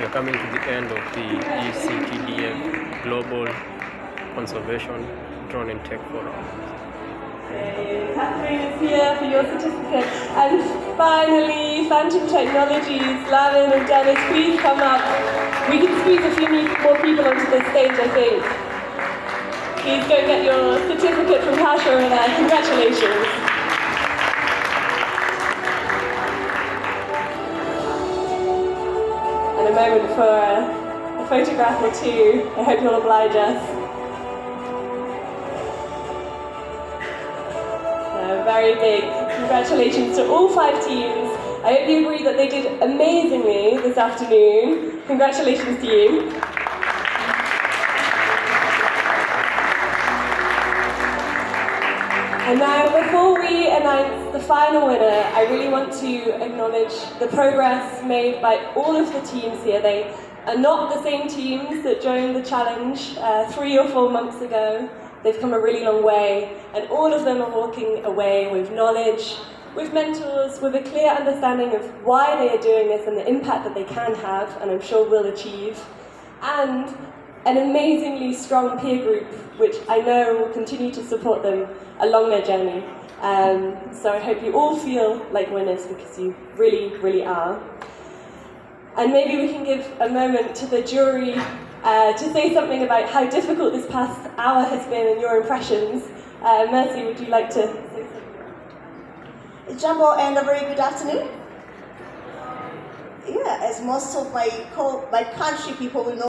we're coming to the end of the ECTDF Global Conservation Drone and Tech Forum. Catherine is here for your certificate. And finally, Phantom Technologies, Lavin and Dennis, please come up. We can squeeze a few more people onto the stage, I think. Please go get your certificate from Pasha over there. Congratulations. And a moment for a photograph or two. I hope you'll oblige us. Very big congratulations to all 5 teams. I hope you agree that they did amazingly this afternoon. Congratulations to you. And now, before we announce the final winner, I really want to acknowledge the progress made by all of the teams here. They are not the same teams that joined the challenge 3 or 4 months ago. They've come a really long way, and all of them are walking away with knowledge, with mentors, with a clear understanding of why they are doing this and the impact that they can have, and I'm sure will achieve, and an amazingly strong peer group, which I know will continue to support them along their journey. So I hope you all feel like winners, because you really, really are. And maybe we can give a moment to the jury to say something about how difficult this past hour has been and your impressions. Mercy, would you like to say something? Jumbo, and a very good afternoon. Yeah, as most of my country people will know,